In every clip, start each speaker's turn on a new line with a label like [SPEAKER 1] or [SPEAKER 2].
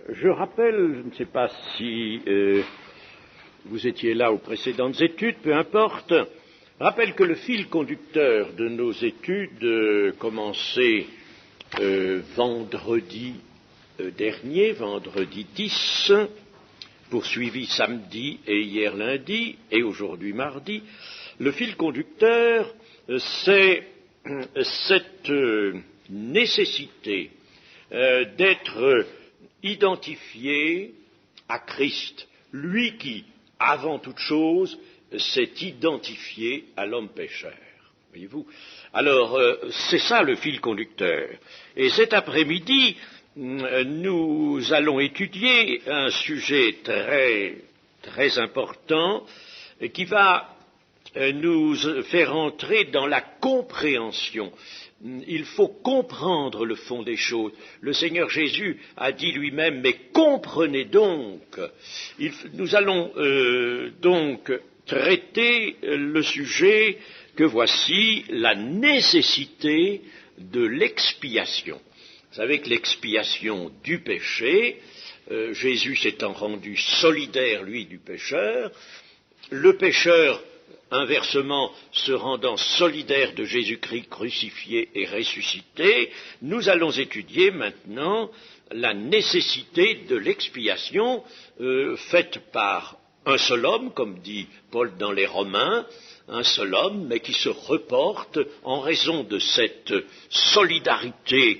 [SPEAKER 1] Je rappelle, je ne sais pas si vous étiez là aux précédentes études, peu importe, rappelle que le fil conducteur de nos études commençait vendredi dernier, vendredi 10, poursuivi samedi et hier lundi et aujourd'hui mardi. Le fil conducteur, c'est cette nécessité d'être identifié à Christ, lui qui, avant toute chose, s'est identifié à l'homme pécheur. Voyez-vous ? Alors, c'est ça le fil conducteur. Et cet après-midi, nous allons étudier un sujet très important qui va nous faire entrer dans la compréhension. Il faut comprendre le fond des choses. Le Seigneur Jésus a dit lui-même, mais comprenez donc. Nous allons donc traiter le sujet que voici, la nécessité de l'expiation. Vous savez que l'expiation du péché, Jésus s'étant rendu solidaire, lui, du pécheur, le pécheur, inversement, se rendant solidaire de Jésus-Christ crucifié et ressuscité, nous allons étudier maintenant la nécessité de l'expiation faite par un seul homme, comme dit Paul dans les Romains, un seul homme, mais qui se reporte en raison de cette solidarité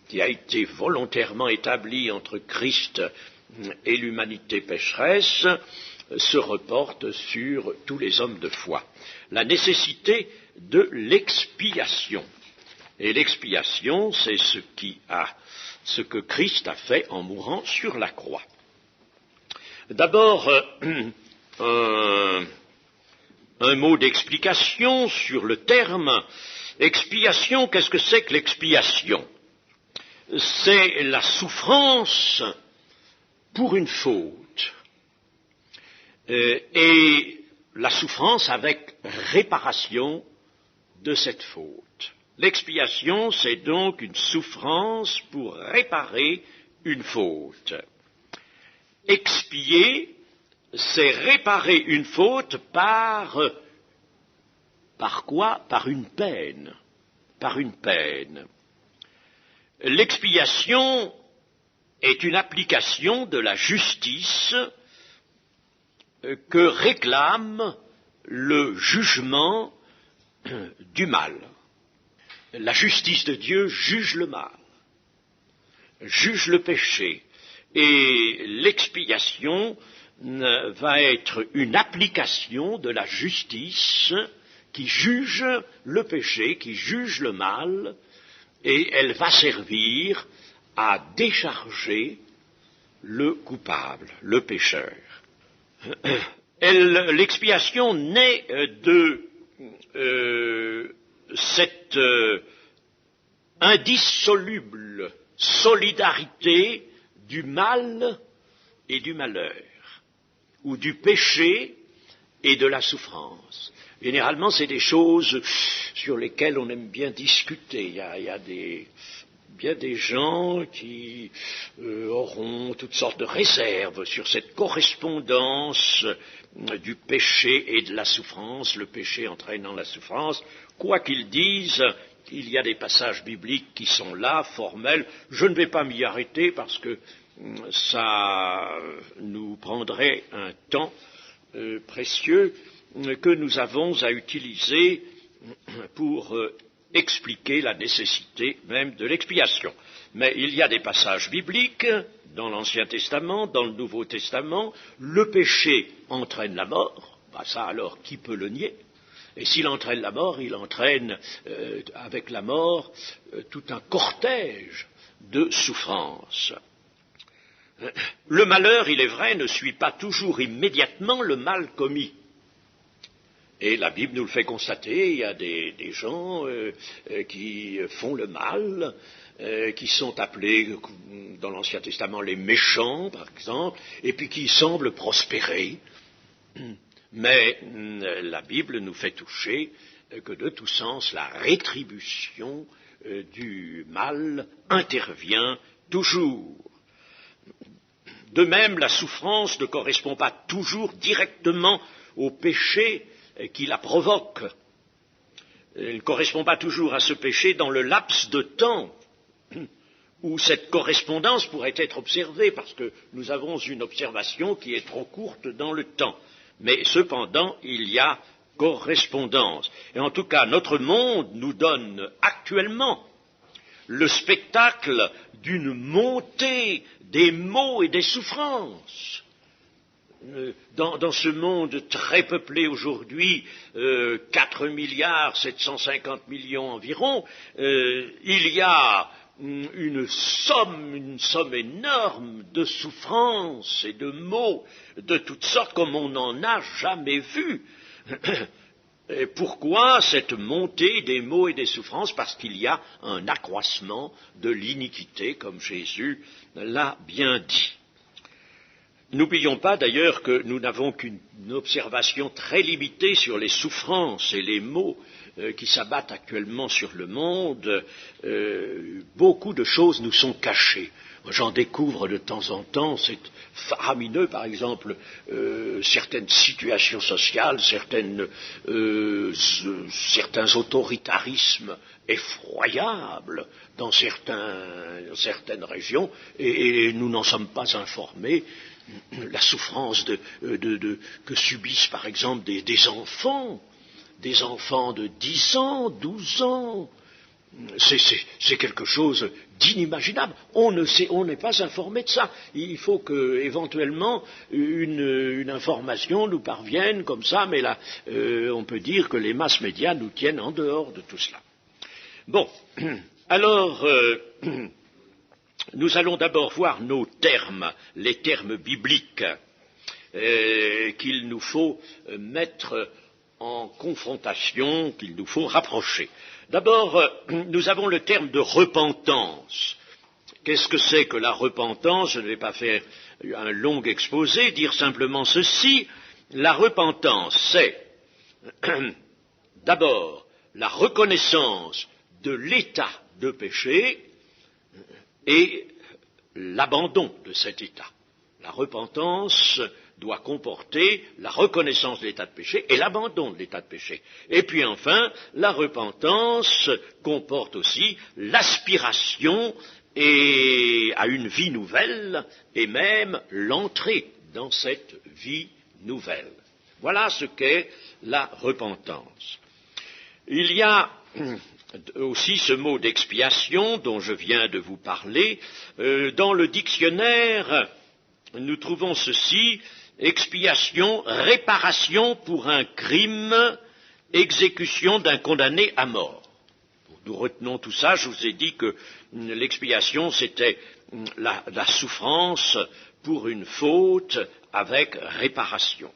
[SPEAKER 1] qui a été volontairement établie entre Christ et l'humanité pécheresse, se reporte sur tous les hommes de foi. La nécessité de l'expiation. Et l'expiation, c'est ce que Christ a fait en mourant sur la croix. D'abord, un mot d'explication sur le terme expiation. Qu'est-ce que c'est que l'expiation ? C'est la souffrance pour une faute. Et la souffrance avec réparation de cette faute. L'expiation, c'est donc une souffrance pour réparer une faute. Expier, c'est réparer une faute par quoi ? Par une peine. Par une peine. L'expiation est une application de la justice que réclame le jugement du mal. La justice de Dieu juge le mal, juge le péché, et l'expiation va être une application de la justice qui juge le péché, qui juge le mal, et elle va servir à décharger le coupable, le pécheur. L'expiation naît de cette indissoluble solidarité du mal et du malheur, ou du péché et de la souffrance. Généralement, c'est des choses sur lesquelles on aime bien discuter. Il y a bien des gens qui auront toutes sortes de réserves sur cette correspondance du péché et de la souffrance, le péché entraînant la souffrance. Quoi qu'ils disent, il y a des passages bibliques qui sont là, formels. Je ne vais pas m'y arrêter parce que ça nous prendrait un temps précieux que nous avons à utiliser pour expliquer la nécessité même de l'expiation. Mais il y a des passages bibliques dans l'Ancien Testament, dans le Nouveau Testament. Le péché entraîne la mort. Ça alors, qui peut le nier ? Et s'il entraîne la mort, il entraîne avec la mort tout un cortège de souffrances. Le malheur, il est vrai, ne suit pas toujours immédiatement le mal commis. Et la Bible nous le fait constater, il y a des gens qui font le mal, qui sont appelés dans l'Ancien Testament les méchants, par exemple, et puis qui semblent prospérer. Mais la Bible nous fait toucher que de tout sens, la rétribution du mal intervient toujours. De même, la souffrance ne correspond pas toujours directement au péché qui la provoque. Elle ne correspond pas toujours à ce péché dans le laps de temps où cette correspondance pourrait être observée, parce que nous avons une observation qui est trop courte dans le temps. Mais cependant, il y a correspondance. Et en tout cas, notre monde nous donne actuellement le spectacle d'une montée des maux et des souffrances. Dans ce monde très peuplé aujourd'hui, 4 milliards 750 millions environ, il y a une somme énorme de souffrances et de maux de toutes sortes comme on n'en a jamais vu. Et pourquoi cette montée des maux et des souffrances? Parce qu'il y a un accroissement de l'iniquité, comme Jésus l'a bien dit. N'oublions pas d'ailleurs que nous n'avons qu'une observation très limitée sur les souffrances et les maux qui s'abattent actuellement sur le monde. Beaucoup de choses nous sont cachées. J'en découvre de temps en temps, c'est faramineux, par exemple, certaines situations sociales, certains autoritarismes effroyables dans certaines régions, et nous n'en sommes pas informés. La souffrance que subissent par exemple des enfants de 10 ans, 12 ans, c'est quelque chose d'inimaginable. On n'est pas informé de ça. Il faut que éventuellement une information nous parvienne comme ça, mais là, on peut dire que les masses médias nous tiennent en dehors de tout cela. Bon, alors. Nous allons d'abord voir nos termes, les termes bibliques qu'il nous faut mettre en confrontation, qu'il nous faut rapprocher. D'abord, nous avons le terme de repentance. Qu'est-ce que c'est que la repentance? Je ne vais pas faire un long exposé, dire simplement ceci. La repentance, c'est d'abord la reconnaissance de l'état de péché et l'abandon de cet état. La repentance doit comporter la reconnaissance de l'état de péché et l'abandon de l'état de péché. Et puis enfin, la repentance comporte aussi l'aspiration à une vie nouvelle et même l'entrée dans cette vie nouvelle. Voilà ce qu'est la repentance. Il y a aussi ce mot d'expiation dont je viens de vous parler. Dans le dictionnaire, nous trouvons ceci: expiation, réparation pour un crime, exécution d'un condamné à mort. Nous retenons tout ça. Je vous ai dit que l'expiation, c'était la souffrance pour une faute avec réparation.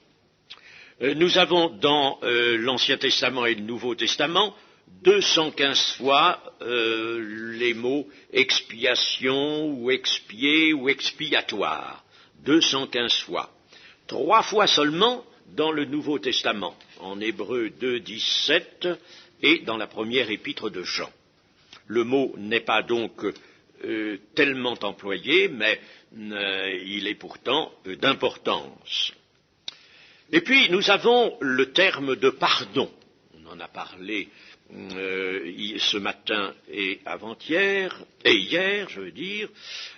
[SPEAKER 1] Nous avons dans l'Ancien Testament et le Nouveau Testament 215 fois les mots expiation ou expier ou expiatoire. 215 fois. 3 fois seulement dans le Nouveau Testament, en Hébreux 2, 17 et dans la première épître de Jean. Le mot n'est pas donc tellement employé, mais il est pourtant d'importance. Et puis nous avons le terme de pardon. On en a parlé ce matin et avant-hier, et hier, je veux dire,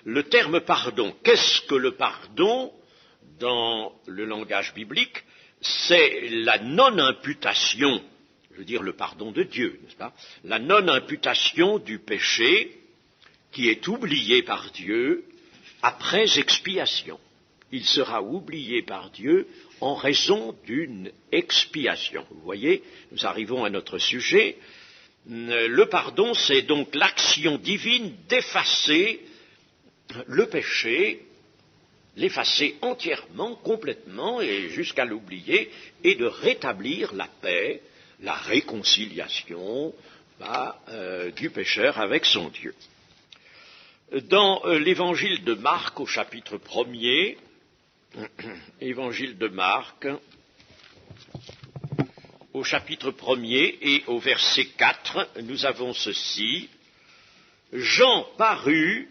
[SPEAKER 1] le terme pardon. Qu'est-ce que le pardon dans le langage biblique? C'est la non-imputation, je veux dire le pardon de Dieu, n'est-ce pas? La non-imputation du péché qui est oublié par Dieu après expiation. Il sera oublié par Dieu en raison d'une expiation. Vous voyez, nous arrivons à notre sujet. Le pardon, c'est donc l'action divine d'effacer le péché, l'effacer entièrement, complètement et jusqu'à l'oublier, et de rétablir la paix, la réconciliation du pécheur avec son Dieu. Dans l'évangile de Marc, au chapitre 1er, évangile de Marc, au chapitre 1er et au verset 4, nous avons ceci: Jean parut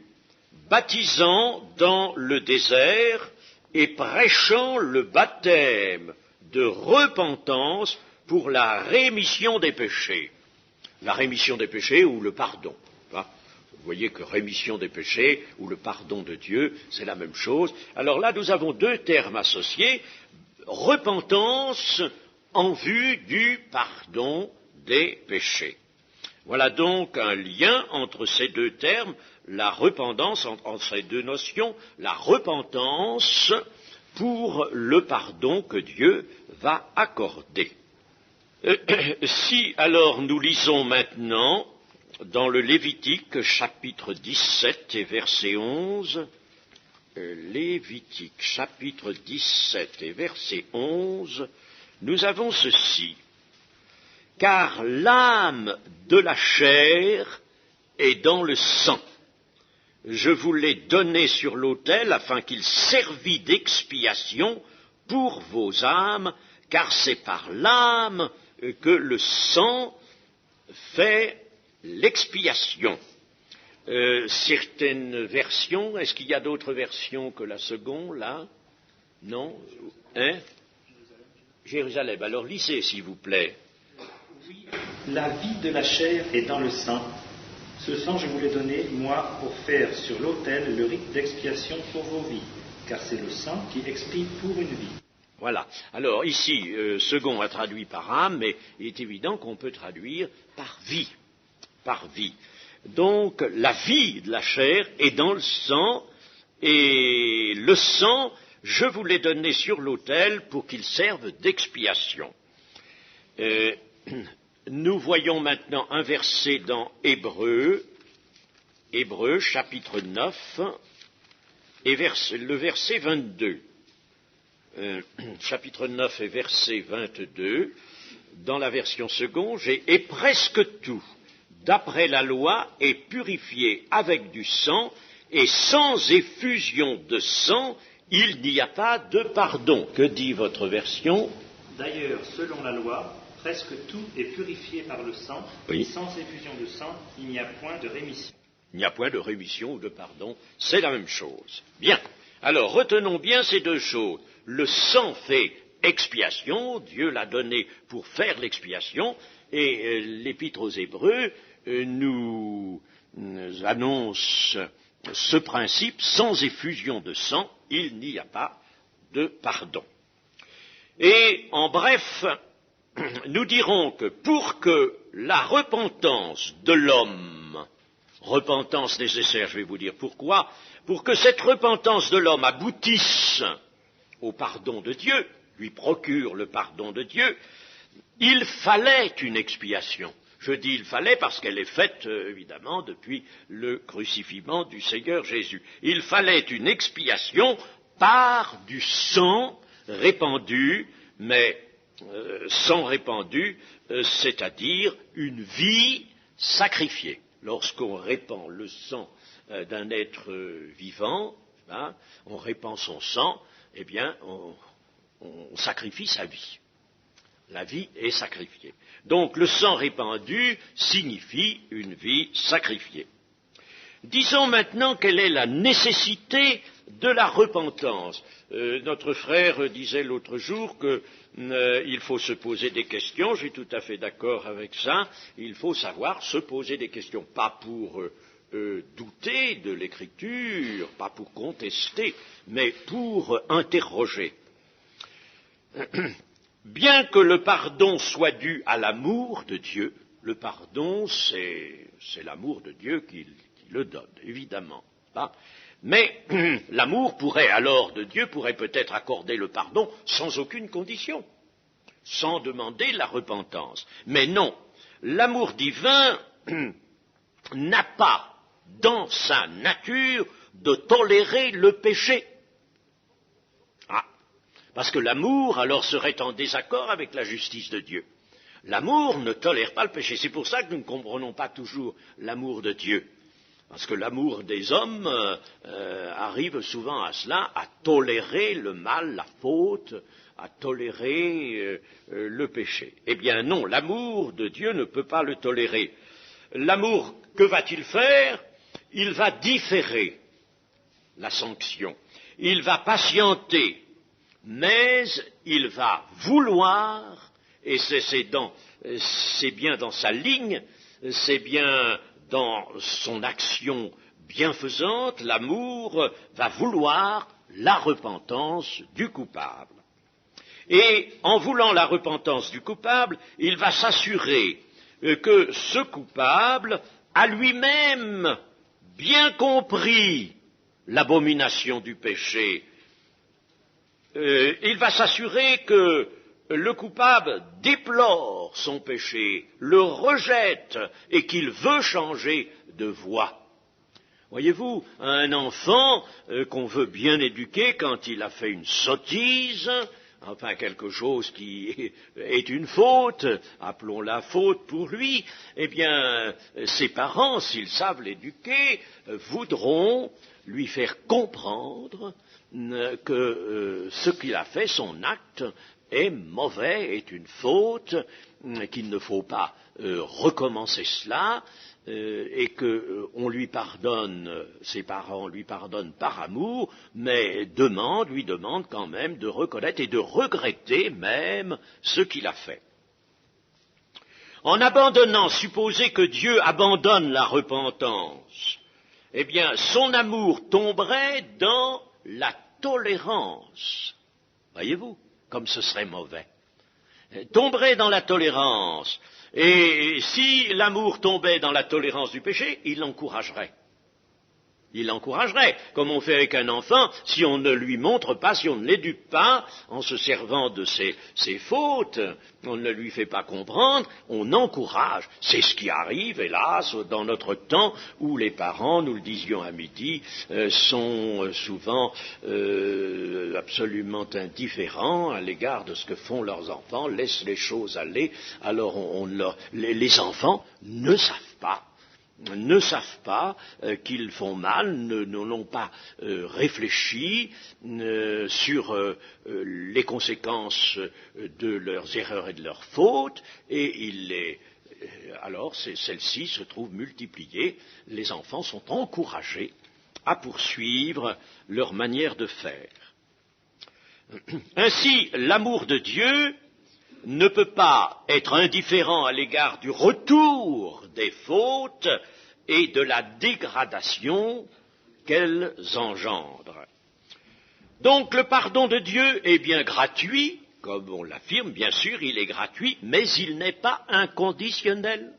[SPEAKER 1] baptisant dans le désert et prêchant le baptême de repentance pour la rémission des péchés. La rémission des péchés ou le pardon. Vous voyez que rémission des péchés ou le pardon de Dieu, c'est la même chose. Alors là, nous avons deux termes associés. Repentance en vue du pardon des péchés. Voilà donc un lien entre ces deux termes, la repentance, entre ces deux notions, la repentance pour le pardon que Dieu va accorder. Si alors nous lisons maintenant dans le Lévitique chapitre 17 et verset 11, Lévitique chapitre 17 et verset 11, nous avons ceci. Car l'âme de la chair est dans le sang. Je vous l'ai donné sur l'autel afin qu'il servît d'expiation pour vos âmes, car c'est par l'âme que le sang fait l'expiation. Certaines versions, est-ce qu'il y a d'autres versions que la seconde, là? Non? Hein? Jérusalem. Alors lisez, s'il vous plaît.
[SPEAKER 2] Oui, la vie de la chair est dans le sang. Ce sang, je vous l'ai donné, moi, pour faire sur l'autel le rite d'expiation pour vos vies, car c'est le sang qui expie pour une vie.
[SPEAKER 1] Voilà. Alors ici, second a traduit par âme, mais il est évident qu'on peut traduire par vie. Par vie. Donc, la vie de la chair est dans le sang, et le sang, je vous l'ai donné sur l'autel pour qu'il serve d'expiation. Nous voyons maintenant un verset dans Hébreux chapitre 9, et le verset 22. Chapitre 9 et verset 22, dans la version seconde, et presque tout, d'après la loi, est purifié avec du sang, et sans effusion de sang, il n'y a pas de pardon. Que dit votre version?
[SPEAKER 2] D'ailleurs, selon la loi, presque tout est purifié par le sang,
[SPEAKER 1] oui.
[SPEAKER 2] Et sans effusion de sang, il n'y a point de rémission.
[SPEAKER 1] Il n'y a point de rémission ou de pardon, c'est la même chose. Bien, alors retenons bien ces deux choses. Le sang fait expiation, Dieu l'a donné pour faire l'expiation, et l'Épître aux Hébreux nous annonce ce principe, sans effusion de sang, il n'y a pas de pardon. Et en bref, nous dirons que pour que la repentance de l'homme, repentance nécessaire, je vais vous dire pourquoi, pour que cette repentance de l'homme aboutisse au pardon de Dieu, lui procure le pardon de Dieu, il fallait une expiation. Je dis il fallait parce qu'elle est faite, évidemment, depuis le crucifixion du Seigneur Jésus. Il fallait une expiation par du sang répandu, mais sang répandu, c'est-à-dire une vie sacrifiée. Lorsqu'on répand le sang d'un être vivant, hein, on répand son sang, eh bien, on sacrifie sa vie. La vie est sacrifiée. Donc le sang répandu signifie une vie sacrifiée. Disons maintenant quelle est la nécessité de la repentance. Notre frère disait l'autre jour qu'il faut se poser des questions, je suis tout à fait d'accord avec ça, il faut savoir se poser des questions, pas pour douter de l'écriture, pas pour contester, mais pour interroger. Bien que le pardon soit dû à l'amour de Dieu, le pardon c'est l'amour de Dieu qui le donne, évidemment. Hein. Mais l'amour de Dieu pourrait peut-être accorder le pardon sans aucune condition, sans demander la repentance. Mais non, l'amour divin n'a pas dans sa nature de tolérer le péché. Parce que l'amour, alors, serait en désaccord avec la justice de Dieu. L'amour ne tolère pas le péché. C'est pour ça que nous ne comprenons pas toujours l'amour de Dieu. Parce que l'amour des hommes arrive souvent à cela, à tolérer le mal, la faute, à tolérer le péché. Eh bien non, l'amour de Dieu ne peut pas le tolérer. L'amour, que va-t-il faire? Il va différer la sanction. Il va patienter, mais il va vouloir, et c'est bien dans sa ligne, c'est bien dans son action bienfaisante, l'amour va vouloir la repentance du coupable. Et en voulant la repentance du coupable, il va s'assurer que ce coupable a lui-même bien compris l'abomination du péché. Il va s'assurer que le coupable déplore son péché, le rejette et qu'il veut changer de voie. Voyez-vous, un enfant qu'on veut bien éduquer quand il a fait une sottise, enfin quelque chose qui est une faute, appelons-la faute pour lui, eh bien, ses parents, s'ils savent l'éduquer, voudront lui faire comprendre que ce qu'il a fait, son acte, est mauvais, est une faute, qu'il ne faut pas recommencer cela, et qu'on lui pardonne, ses parents lui pardonnent par amour, mais lui demandent quand même de reconnaître et de regretter même ce qu'il a fait. En abandonnant, supposez que Dieu abandonne la repentance, eh bien, son amour tomberait dans la tolérance. Voyez-vous, comme ce serait mauvais. Tomberait dans la tolérance. Et si l'amour tombait dans la tolérance du péché, il l'encouragerait. Il l'encouragerait, comme on fait avec un enfant, si on ne lui montre pas, si on ne l'éduque pas, en se servant de ses fautes, on ne lui fait pas comprendre, on encourage. C'est ce qui arrive, hélas, dans notre temps où les parents, nous le disions à midi, sont souvent absolument indifférents à l'égard de ce que font leurs enfants, laissent les choses aller, alors les enfants ne savent pas qu'ils font mal, n'ont pas réfléchi sur les conséquences de leurs erreurs et de leurs fautes, et alors celles-ci se trouvent multipliées. Les enfants sont encouragés à poursuivre leur manière de faire. Ainsi, l'amour de Dieu ne peut pas être indifférent à l'égard du retour des fautes et de la dégradation qu'elles engendrent. Donc le pardon de Dieu est bien gratuit, comme on l'affirme, bien sûr, il est gratuit, mais il n'est pas inconditionnel.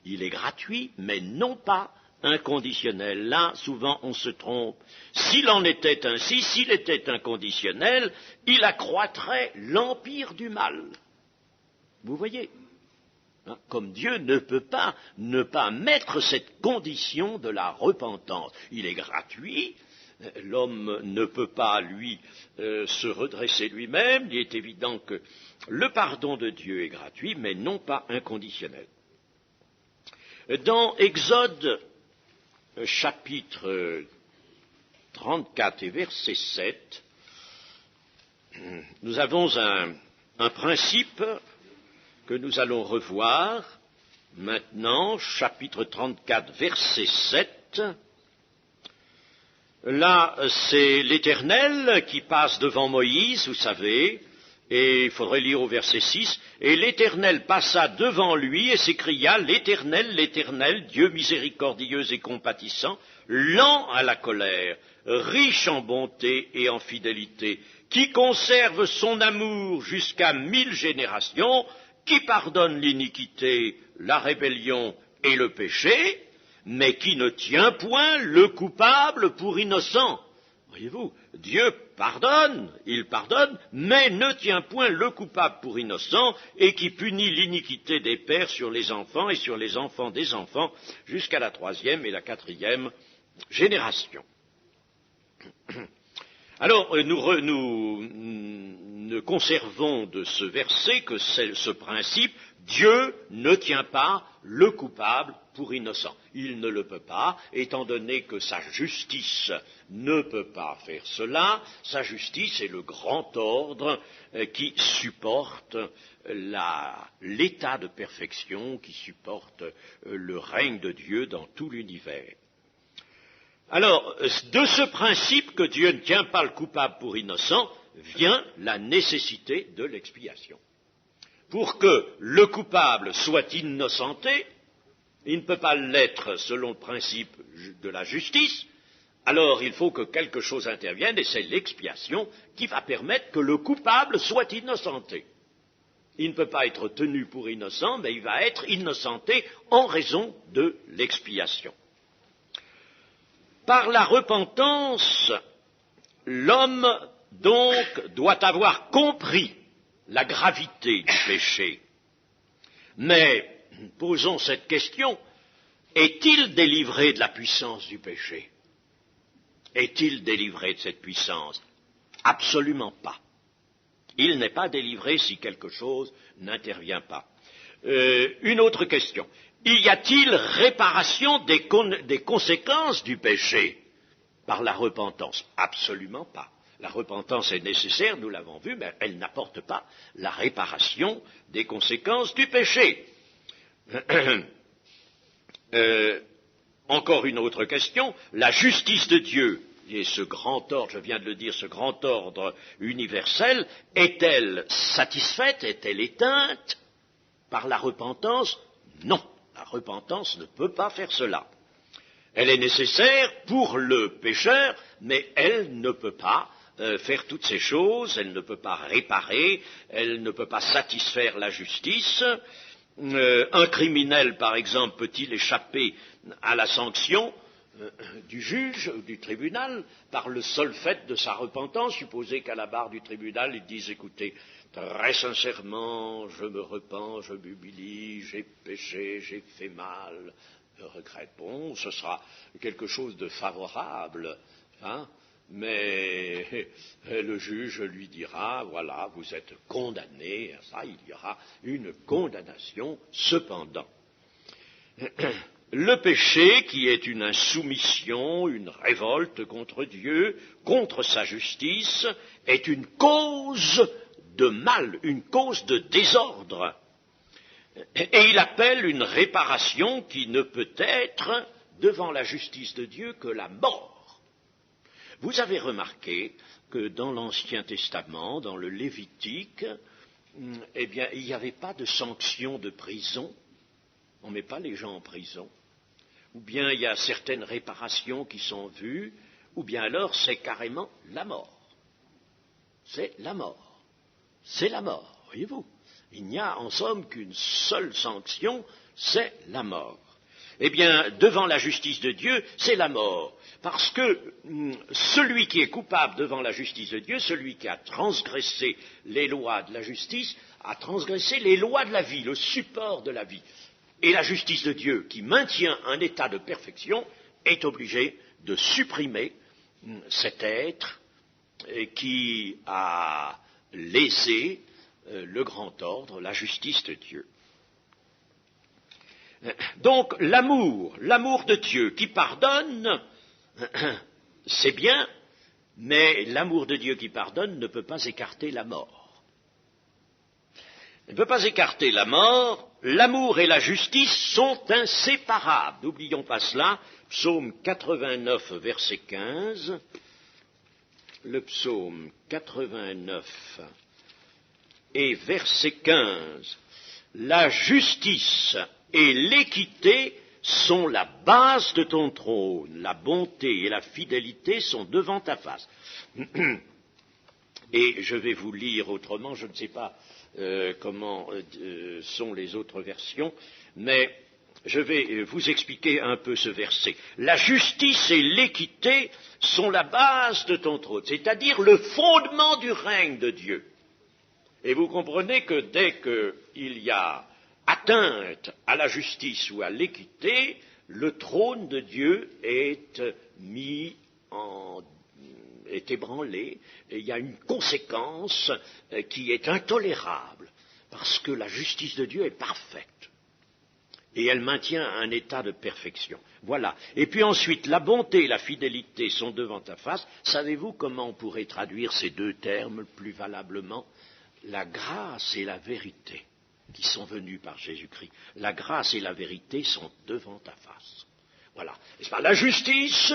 [SPEAKER 1] Il est gratuit, mais non pas inconditionnel. Là, souvent, on se trompe. S'il en était ainsi, s'il était inconditionnel, il accroîtrait l'empire du mal. Vous voyez, comme Dieu ne peut pas ne pas mettre cette condition de la repentance. Il est gratuit, l'homme ne peut pas, lui, se redresser lui-même. Il est évident que le pardon de Dieu est gratuit, mais non pas inconditionnel. Dans Exode, chapitre 34 et verset 7, nous avons un principe que nous allons revoir maintenant, chapitre 34, verset 7. Là, c'est l'Éternel qui passe devant Moïse, vous savez, et il faudrait lire au verset 6, « Et l'Éternel passa devant lui et s'écria, l'Éternel, l'Éternel, Dieu miséricordieux et compatissant, lent à la colère, riche en bonté et en fidélité, qui conserve son amour jusqu'à 1000 générations, qui pardonne l'iniquité, la rébellion et le péché, mais qui ne tient point le coupable pour innocent. » Voyez-vous, Dieu pardonne, il pardonne, mais ne tient point le coupable pour innocent, et qui punit l'iniquité des pères sur les enfants et sur les enfants des enfants, jusqu'à la 3e et la 4e génération. Alors, nous ne conservons de ce verset que ce principe, Dieu ne tient pas le coupable pour innocent. Il ne le peut pas, étant donné que sa justice ne peut pas faire cela. Sa justice est le grand ordre qui supporte l'état de perfection, qui supporte le règne de Dieu dans tout l'univers. Alors, de ce principe que Dieu ne tient pas le coupable pour innocent, vient la nécessité de l'expiation. Pour que le coupable soit innocenté, il ne peut pas l'être selon le principe de la justice, alors il faut que quelque chose intervienne, et c'est l'expiation qui va permettre que le coupable soit innocenté. Il ne peut pas être tenu pour innocent, mais il va être innocenté en raison de l'expiation. Par la repentance, l'homme donc doit avoir compris la gravité du péché. Mais posons cette question, est-il délivré de la puissance du péché? Est-il délivré de cette puissance? Absolument pas. Il n'est pas délivré si quelque chose n'intervient pas. Une autre question. Y a-t-il réparation des conséquences du péché par la repentance? Absolument pas. La repentance est nécessaire, nous l'avons vu, mais elle n'apporte pas la réparation des conséquences du péché. Encore une autre question, la justice de Dieu, et ce grand ordre, je viens de le dire, ce grand ordre universel, est-elle satisfaite, est-elle éteinte par la repentance? Non, la repentance ne peut pas faire cela. Elle est nécessaire pour le pécheur, mais elle ne peut pas faire toutes ces choses, elle ne peut pas réparer, elle ne peut pas satisfaire la justice. Un criminel, par exemple, peut-il échapper à la sanction du juge ou du tribunal par le seul fait de sa repentance? Supposez qu'à la barre du tribunal, ils disent, écoutez, très sincèrement, je me repens, je m'humilie, j'ai péché, j'ai fait mal, je regrette. Bon, ce sera quelque chose de favorable, hein, mais le juge lui dira, voilà, vous êtes condamné à ça, il y aura une condamnation. Cependant, le péché, qui est une insoumission, une révolte contre Dieu, contre sa justice, est une cause de mal, une cause de désordre. Et il appelle une réparation qui ne peut être, devant la justice de Dieu, que la mort. Vous avez remarqué que dans l'Ancien Testament, dans le Lévitique, eh bien, il n'y avait pas de sanction de prison. On ne met pas les gens en prison. Ou bien il y a certaines réparations qui sont vues, ou bien alors c'est carrément la mort. C'est la mort. C'est la mort, voyez-vous. Il n'y a en somme qu'une seule sanction, c'est la mort. Eh bien, devant la justice de Dieu, c'est la mort. Parce que celui qui est coupable devant la justice de Dieu, celui qui a transgressé les lois de la justice, a transgressé les lois de la vie, le support de la vie. Et la justice de Dieu, qui maintient un état de perfection, est obligée de supprimer cet être qui a lésé le grand ordre, la justice de Dieu. Donc l'amour de Dieu qui pardonne, c'est bien, mais l'amour de Dieu qui pardonne ne peut pas écarter la mort. Il ne peut pas écarter la mort. L'amour et la justice sont inséparables. N'oublions pas cela. Psaume 89, verset 15. Le psaume 89 et verset 15. La justice et l'équité sont la base de ton trône. La bonté et la fidélité sont devant ta face. Et je vais vous lire autrement, je ne sais pas comment sont les autres versions, mais je vais vous expliquer un peu ce verset. La justice et l'équité sont la base de ton trône, c'est-à-dire le fondement du règne de Dieu. Et vous comprenez que dès qu'il y a atteinte à la justice ou à l'équité, le trône de Dieu est ébranlé, et il y a une conséquence qui est intolérable, parce que la justice de Dieu est parfaite, et elle maintient un état de perfection. Voilà. Et puis ensuite, la bonté et la fidélité sont devant ta face. Savez-vous comment on pourrait traduire ces deux termes plus valablement? La grâce et la vérité qui sont venus par Jésus-Christ. La grâce et la vérité sont devant ta face. Voilà. N'est-ce pas? La justice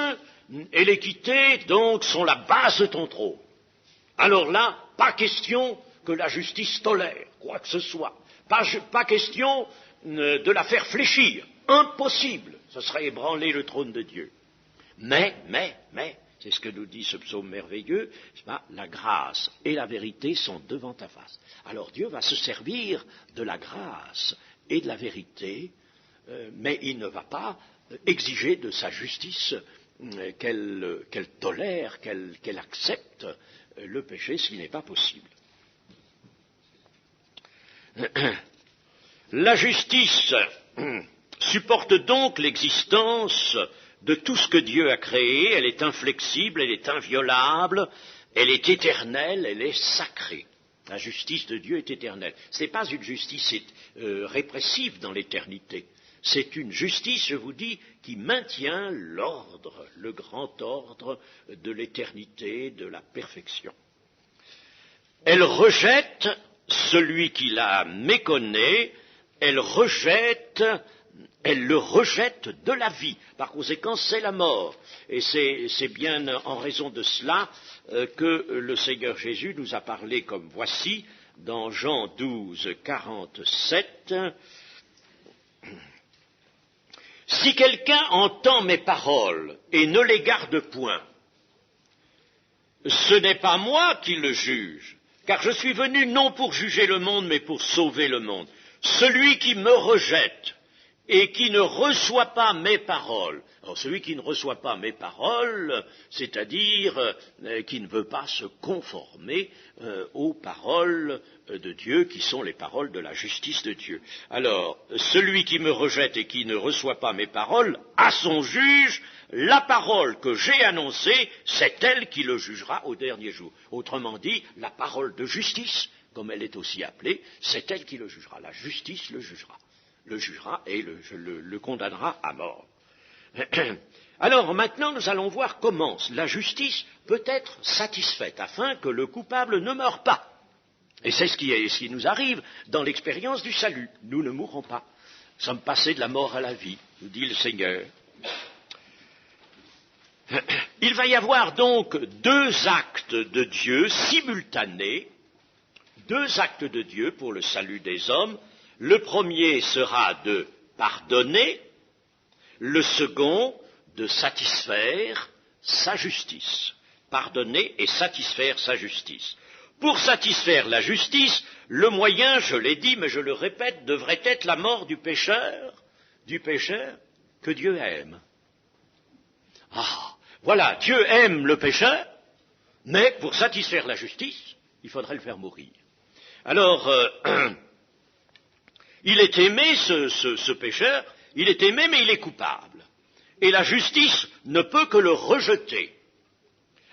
[SPEAKER 1] et l'équité, donc, sont la base de ton trône. Alors là, pas question que la justice tolère quoi que ce soit. Pas question de la faire fléchir. Impossible. Ce serait ébranler le trône de Dieu. Mais, c'est ce que nous dit ce psaume merveilleux, la grâce et la vérité sont devant ta face. Alors Dieu va se servir de la grâce et de la vérité, mais il ne va pas exiger de sa justice qu'elle tolère, qu'elle accepte le péché, ce qui n'est pas possible. La justice supporte donc l'existence de tout ce que Dieu a créé. Elle est inflexible, elle est inviolable, elle est éternelle, elle est sacrée. La justice de Dieu est éternelle. Ce n'est pas une justice répressive dans l'éternité. C'est une justice, je vous dis, qui maintient l'ordre, le grand ordre de l'éternité, de la perfection. Elle rejette celui qui la méconnaît, elle le rejette de la vie. Par conséquent, c'est la mort. Et c'est bien en raison de cela que le Seigneur Jésus nous a parlé comme voici, dans Jean 12, 47. Si quelqu'un entend mes paroles et ne les garde point, ce n'est pas moi qui le juge, car je suis venu non pour juger le monde, mais pour sauver le monde. Celui qui me rejette et qui ne reçoit pas mes paroles, alors celui qui ne reçoit pas mes paroles, c'est-à-dire qui ne veut pas se conformer aux paroles de Dieu, qui sont les paroles de la justice de Dieu. Alors, celui qui me rejette et qui ne reçoit pas mes paroles, à son juge, la parole que j'ai annoncée, c'est elle qui le jugera au dernier jour. Autrement dit, la parole de justice, comme elle est aussi appelée, c'est elle qui le jugera. La justice le jugera. Le jugera et le condamnera à mort. Alors maintenant, nous allons voir comment la justice peut être satisfaite afin que le coupable ne meure pas. Et c'est ce qui nous arrive dans l'expérience du salut. Nous ne mourrons pas. Nous sommes passés de la mort à la vie, nous dit le Seigneur. Il va y avoir donc deux actes de Dieu simultanés, deux actes de Dieu pour le salut des hommes. Le premier sera de pardonner, le second de satisfaire sa justice. Pardonner et satisfaire sa justice. Pour satisfaire la justice, le moyen, je l'ai dit, mais je le répète, devrait être la mort du pécheur que Dieu aime. Ah, voilà, Dieu aime le pécheur, mais pour satisfaire la justice, il faudrait le faire mourir. Alors, il est aimé, ce pécheur, il est aimé, mais il est coupable. Et la justice ne peut que le rejeter.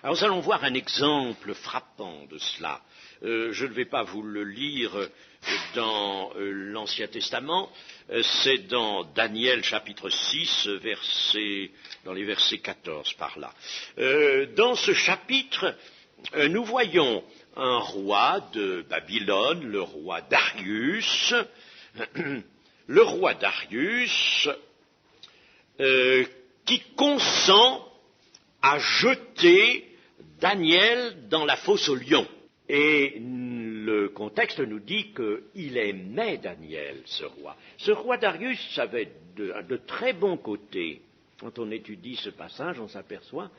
[SPEAKER 1] Alors nous allons voir un exemple frappant de cela. Je ne vais pas vous le lire dans l'Ancien Testament, c'est dans Daniel chapitre 6, dans les versets 14 par là. Dans ce chapitre, nous voyons un roi de Babylone, le roi Darius, qui consent à jeter Daniel dans la fosse aux lions. Et le contexte nous dit qu'il aimait Daniel, ce roi. Ce roi Darius avait de très bons côtés. Quand on étudie ce passage, on s'aperçoit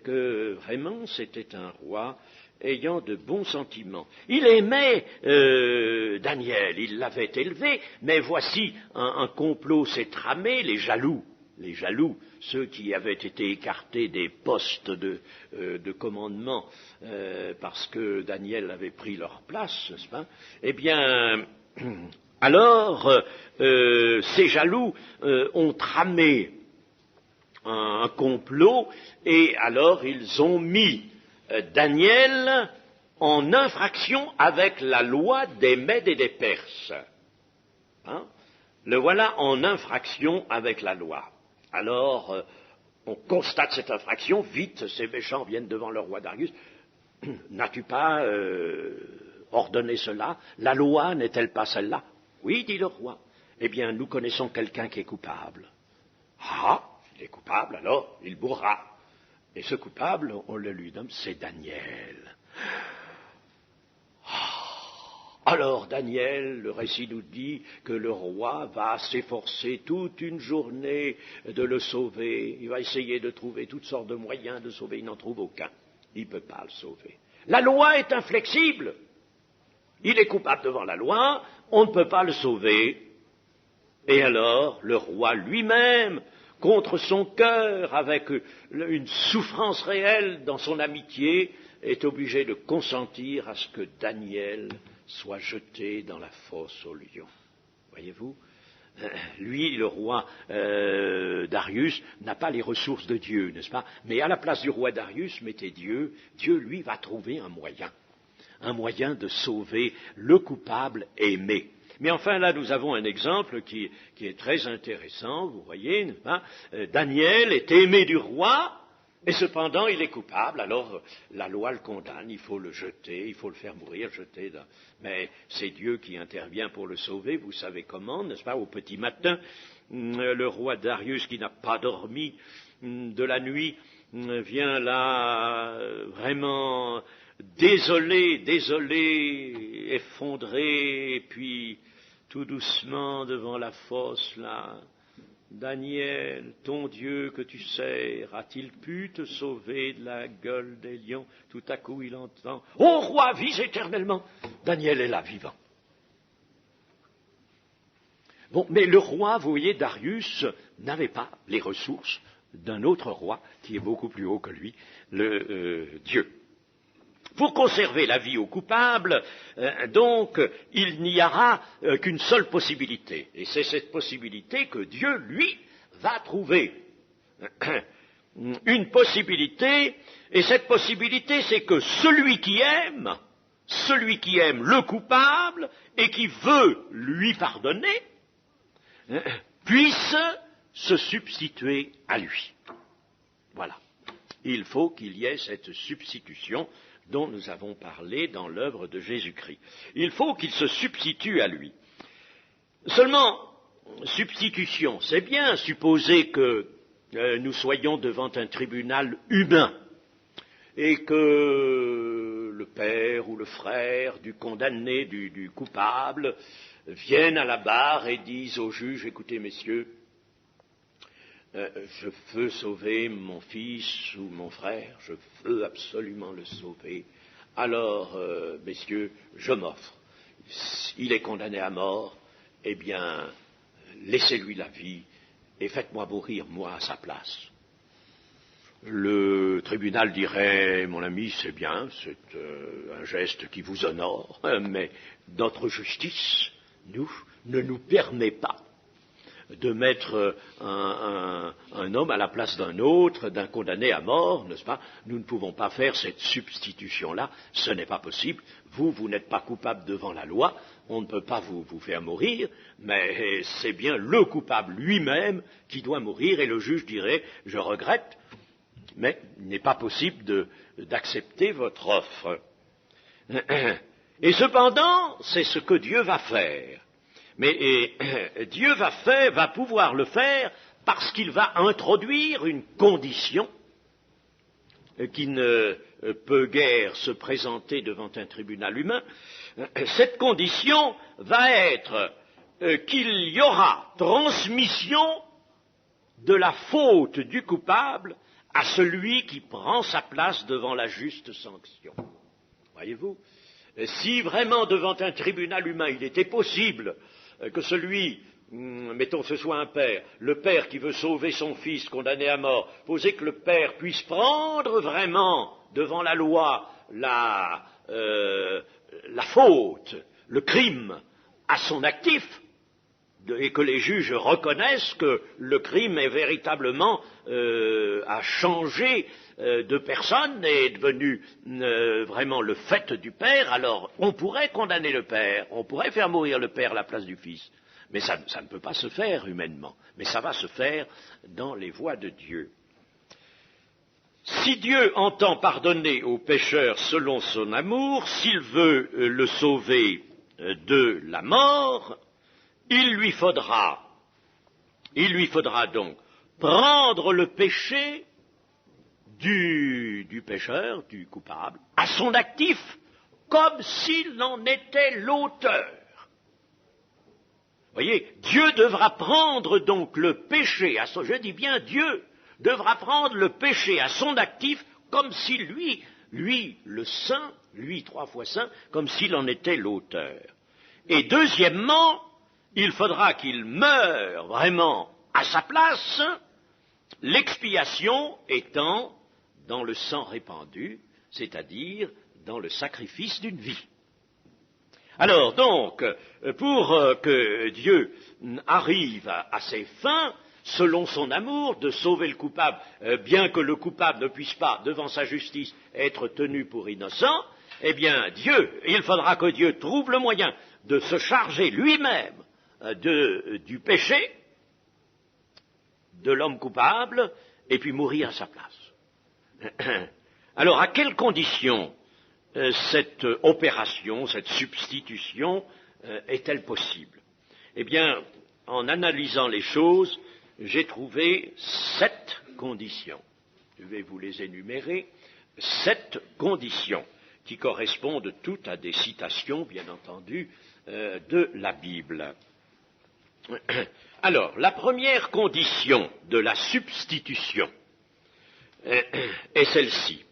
[SPEAKER 1] que vraiment c'était un roi ayant de bons sentiments. Il aimait Daniel, il l'avait élevé, mais voici un complot s'est tramé, les jaloux, ceux qui avaient été écartés des postes de commandement parce que Daniel avait pris leur place, n'est-ce pas? Eh bien, alors, ces jaloux ont tramé un complot et alors ils ont mis Daniel en infraction avec la loi des Mèdes et des Perses. Hein? Le voilà en infraction avec la loi. Alors, on constate cette infraction, vite, ces méchants viennent devant le roi Darius. N'as-tu pas ordonné cela? La loi n'est-elle pas celle-là? Oui, dit le roi. Eh bien, nous connaissons quelqu'un qui est coupable. Ah, est coupable, alors il mourra. Et ce coupable, on le lui nomme, c'est Daniel. Alors Daniel, le récit nous dit que le roi va s'efforcer toute une journée de le sauver. Il va essayer de trouver toutes sortes de moyens de sauver. Il n'en trouve aucun. Il ne peut pas le sauver. La loi est inflexible. Il est coupable devant la loi. On ne peut pas le sauver. Et alors, le roi lui-même, contre son cœur, avec une souffrance réelle dans son amitié, est obligé de consentir à ce que Daniel soit jeté dans la fosse aux lions. Voyez-vous, lui, le roi Darius, n'a pas les ressources de Dieu, n'est-ce pas? Mais à la place du roi Darius, mettez Dieu. Dieu, lui, va trouver un moyen de sauver le coupable aimé. Mais enfin, là, nous avons un exemple qui est très intéressant, vous voyez, n'est-ce pas? Daniel est aimé du roi, et cependant, il est coupable, alors la loi le condamne, il faut le jeter, il faut le faire mourir, jeter. Mais c'est Dieu qui intervient pour le sauver, vous savez comment, n'est-ce pas? Au petit matin, le roi Darius, qui n'a pas dormi de la nuit, vient là vraiment désolé, effondré, et puis tout doucement devant la fosse, là, Daniel, ton Dieu que tu sers, a-t-il pu te sauver de la gueule des lions? Tout à coup, il entend « Ô roi, vis éternellement !» Daniel est là, vivant. Bon, mais le roi, vous voyez, Darius, n'avait pas les ressources d'un autre roi qui est beaucoup plus haut que lui, le Dieu. Pour conserver la vie au coupable, donc, il n'y aura qu'une seule possibilité. Et c'est cette possibilité que Dieu, lui, va trouver. Une possibilité, et cette possibilité, c'est que celui qui aime le coupable, et qui veut lui pardonner, puisse se substituer à lui. Voilà. Il faut qu'il y ait cette substitution dont nous avons parlé dans l'œuvre de Jésus-Christ. Il faut qu'il se substitue à lui. Seulement, substitution, c'est bien supposer que nous soyons devant un tribunal humain et que le père ou le frère du condamné, du coupable, viennent à la barre et disent au juge, écoutez messieurs, je veux sauver mon fils ou mon frère, je veux absolument le sauver. Alors, messieurs, je m'offre. Il est condamné à mort, eh bien, laissez-lui la vie et faites-moi mourir, moi, à sa place. Le tribunal dirait, mon ami, c'est bien, c'est un geste qui vous honore, mais notre justice, ne nous permet pas de mettre un homme à la place d'un autre, d'un condamné à mort, n'est-ce pas? Nous ne pouvons pas faire cette substitution-là, ce n'est pas possible. Vous n'êtes pas coupable devant la loi, on ne peut pas vous faire mourir, mais c'est bien le coupable lui-même qui doit mourir, et le juge dirait, je regrette, mais il n'est pas possible d'accepter votre offre. Et cependant, c'est ce que Dieu va faire. Mais Dieu va pouvoir le faire parce qu'il va introduire une condition qui ne peut guère se présenter devant un tribunal humain. Cette condition va être qu'il y aura transmission de la faute du coupable à celui qui prend sa place devant la juste sanction. Voyez-vous, si vraiment devant un tribunal humain il était possible que celui, mettons que ce soit un père, le père qui veut sauver son fils condamné à mort, posez que le père puisse prendre vraiment devant la loi la faute, le crime à son actif, et que les juges reconnaissent que le crime est véritablement a changé de personne et est devenu vraiment le fait du père, alors on pourrait condamner le père, on pourrait faire mourir le père à la place du fils. Mais ça ne peut pas se faire humainement, mais ça va se faire dans les voies de Dieu. Si Dieu entend pardonner au pécheur selon son amour, s'il veut le sauver de la mort, il lui faudra donc prendre le péché du pécheur, du coupable, à son actif, comme s'il en était l'auteur. Vous voyez, Dieu devra prendre donc le péché, je dis bien Dieu, devra prendre le péché à son actif, comme si lui, le saint, lui 3 fois saint, comme s'il en était l'auteur. Et deuxièmement, il faudra qu'il meure vraiment à sa place, l'expiation étant dans le sang répandu, c'est-à-dire dans le sacrifice d'une vie. Alors donc, pour que Dieu arrive à ses fins, selon son amour, de sauver le coupable, bien que le coupable ne puisse pas, devant sa justice, être tenu pour innocent, eh bien il faudra que Dieu trouve le moyen de se charger lui-même du péché de l'homme coupable, et puis mourir à sa place. Alors, à quelles conditions cette opération, cette substitution est-elle possible? Eh bien, en analysant les choses, j'ai trouvé 7 conditions. Je vais vous les énumérer. 7 conditions qui correspondent toutes à des citations, bien entendu, de la Bible. Alors, la première condition de la substitution est celle-ci.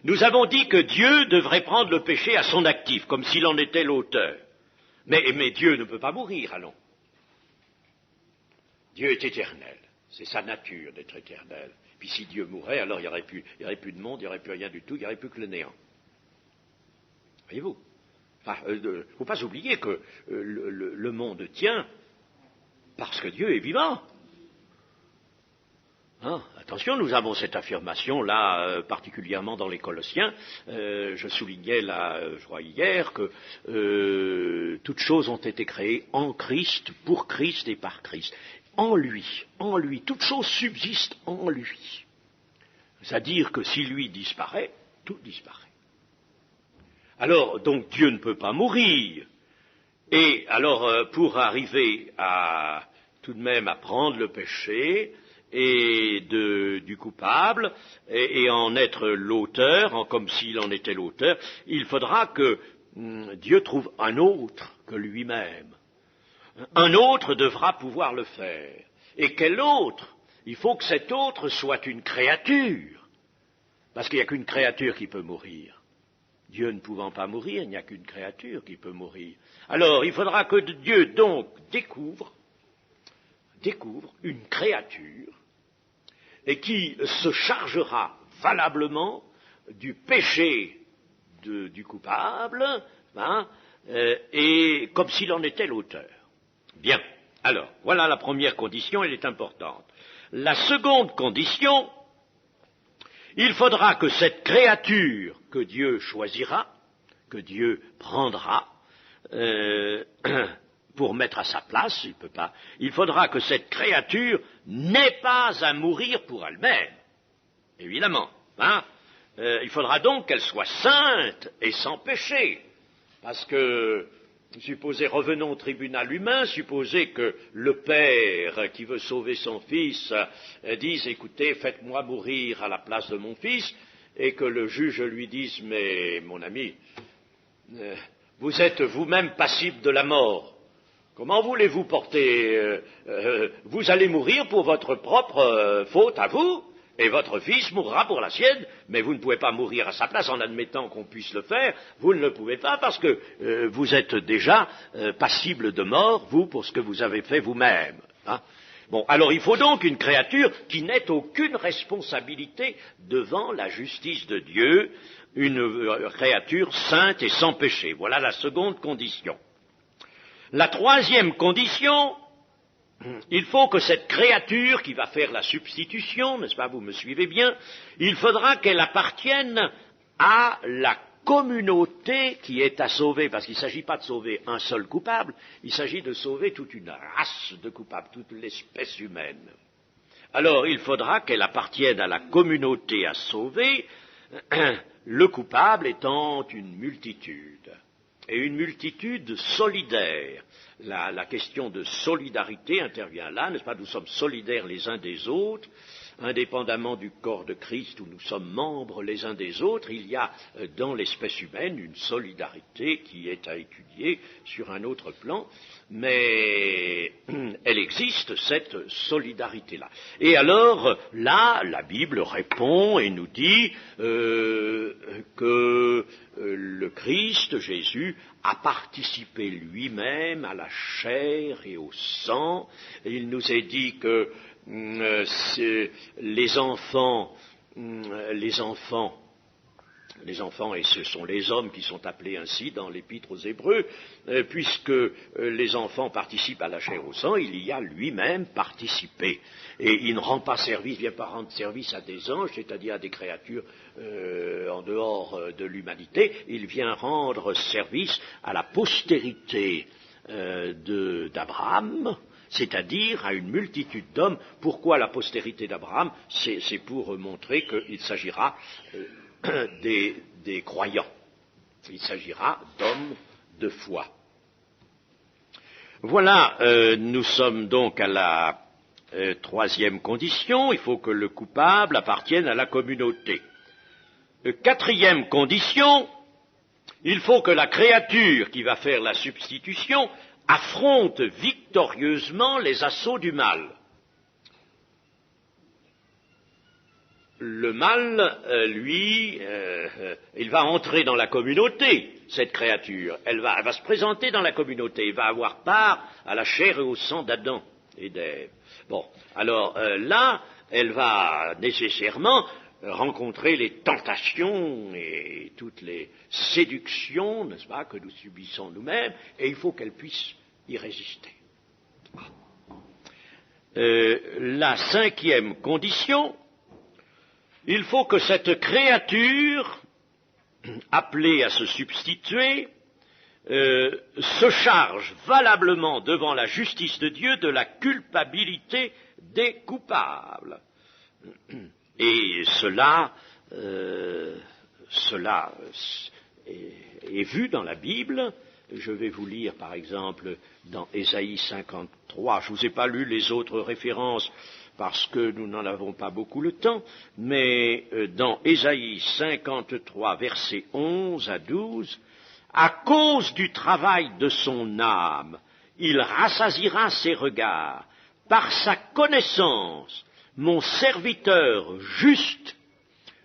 [SPEAKER 1] Nous avons dit que Dieu devrait prendre le péché à son actif, comme s'il en était l'auteur. Mais Dieu ne peut pas mourir, allons. Dieu est éternel. C'est sa nature d'être éternel. Puis si Dieu mourait, alors il n'y aurait plus de monde, il n'y aurait plus rien du tout, il n'y aurait plus que le néant. Voyez-vous? Enfin, il ne faut pas oublier que le monde tient parce que Dieu est vivant. Hein, attention, nous avons cette affirmation-là, particulièrement dans les Colossiens. Je soulignais je crois hier, que toutes choses ont été créées en Christ, pour Christ et par Christ. En lui, toutes choses subsistent en lui. C'est-à-dire que si lui disparaît, tout disparaît. Alors, donc, Dieu ne peut pas mourir. Et alors, pour arriver tout de même à prendre le péché du coupable et en être l'auteur, comme s'il en était l'auteur, il faudra que Dieu trouve un autre que lui-même. Un autre devra pouvoir le faire. Et quel autre? Il faut que cet autre soit une créature. Parce qu'il n'y a qu'une créature qui peut mourir. Dieu ne pouvant pas mourir, il n'y a qu'une créature qui peut mourir. Alors, il faudra que Dieu, donc, découvre une créature et qui se chargera valablement du péché du coupable, et comme s'il en était l'auteur. Bien. Alors, voilà la première condition, elle est importante. La seconde condition, il faudra que cette créature que Dieu choisira, que Dieu prendra, pour mettre à sa place, il faudra que cette créature n'ait pas à mourir pour elle-même, évidemment. Il faudra donc qu'elle soit sainte et sans péché, parce que, revenons au tribunal humain, supposez que le père qui veut sauver son fils dise, écoutez, faites-moi mourir à la place de mon fils, et que le juge lui dise, mais mon ami, vous êtes vous-même passible de la mort. Comment voulez-vous porter vous allez mourir pour votre propre faute à vous, et votre fils mourra pour la sienne, mais vous ne pouvez pas mourir à sa place en admettant qu'on puisse le faire, vous ne le pouvez pas parce que vous êtes déjà passible de mort, vous, pour ce que vous avez fait vous-même. Bon, alors il faut donc une créature qui n'ait aucune responsabilité devant la justice de Dieu, une créature sainte et sans péché. Voilà la seconde condition. La troisième condition, il faut que cette créature qui va faire la substitution, n'est-ce pas, vous me suivez bien, il faudra qu'elle appartienne à la communauté qui est à sauver, parce qu'il ne s'agit pas de sauver un seul coupable, il s'agit de sauver toute une race de coupables, toute l'espèce humaine. Alors il faudra qu'elle appartienne à la communauté à sauver, le coupable étant une multitude. et une multitude solidaire. La question de solidarité intervient là, n'est-ce pas? Nous sommes solidaires les uns des autres, indépendamment du corps de Christ où nous sommes membres les uns des autres. Il y a dans l'espèce humaine une solidarité qui est à étudier sur un autre plan, mais elle existe, cette solidarité-là. Et alors, là, la Bible répond et nous dit que le Christ, Jésus, a participé lui-même à la chair et au sang. Et il nous est dit que les enfants, et ce sont les hommes qui sont appelés ainsi dans l'Épître aux Hébreux, puisque les enfants participent à la chair au sang, il y a lui-même participé. Et il ne rend pas service, vient pas rendre service à des anges, c'est-à-dire à des créatures en dehors de l'humanité, il vient rendre service à la postérité d'Abraham, c'est-à-dire à une multitude d'hommes. Pourquoi la postérité d'Abraham? C'est pour montrer qu'il s'agira des croyants. Il s'agira d'hommes de foi. Voilà, nous sommes donc à la troisième condition, il faut que le coupable appartienne à la communauté. Quatrième condition, il faut que la créature qui va faire la substitution affronte victorieusement les assauts du mal. Le mal, lui, il va entrer dans la communauté, cette créature. Elle va se présenter dans la communauté, il va avoir part à la chair et au sang d'Adam et d'Ève. Bon, alors là, elle va nécessairement rencontrer les tentations et toutes les séductions, n'est-ce pas, que nous subissons nous-mêmes, et il faut qu'elle puisse y résister. La cinquième condition, il faut que cette créature, appelée à se substituer, se charge valablement devant la justice de Dieu de la culpabilité des coupables. Et cela est vu dans la Bible. Je vais vous lire par exemple dans Ésaïe 53, je ne vous ai pas lu les autres références parce que nous n'en avons pas beaucoup le temps, mais dans Ésaïe 53, versets 11 à 12, « À cause du travail de son âme, il rassasiera ses regards. Par sa connaissance, mon serviteur juste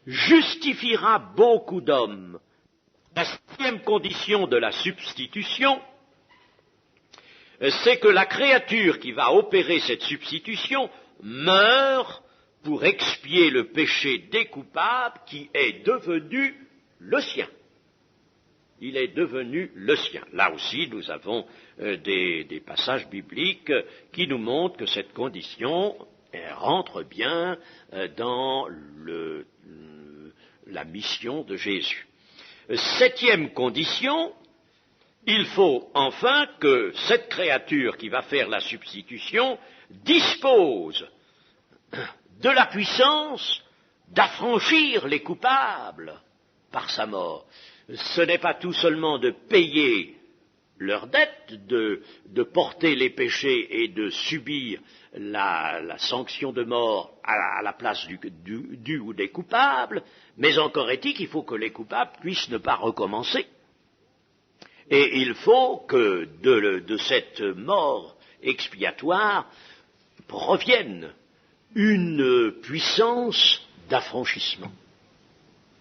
[SPEAKER 1] justifiera beaucoup d'hommes. » La cinquième condition de la substitution, c'est que la créature qui va opérer cette substitution meurt pour expier le péché des coupables qui est devenu le sien. Il est devenu le sien. Là aussi, nous avons des passages bibliques qui nous montrent que cette condition rentre bien dans la mission de Jésus. Septième condition, il faut enfin que cette créature qui va faire la substitution dispose de la puissance d'affranchir les coupables par sa mort. Ce n'est pas tout seulement de payer leurs dettes, de porter les péchés et de subir la sanction de mort à la place du ou des coupables, mais encore est-il qu'il faut que les coupables puissent ne pas recommencer. Et il faut que de cette mort expiatoire provienne une puissance d'affranchissement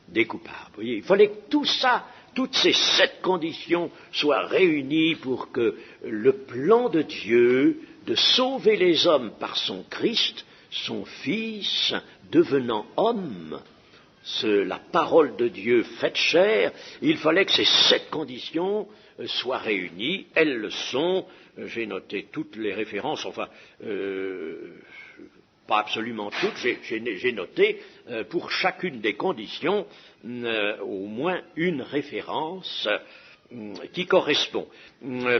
[SPEAKER 1] des coupables. Vous voyez, il fallait que tout ça, toutes ces 7 conditions soient réunies pour que le plan de Dieu de sauver les hommes par son Christ, son Fils, devenant homme, la parole de Dieu faite chair, il fallait que ces 7 conditions soient réunies. Elles le sont. J'ai noté toutes les références, enfin, pas absolument toutes, j'ai noté pour chacune des conditions au moins une référence qui correspond.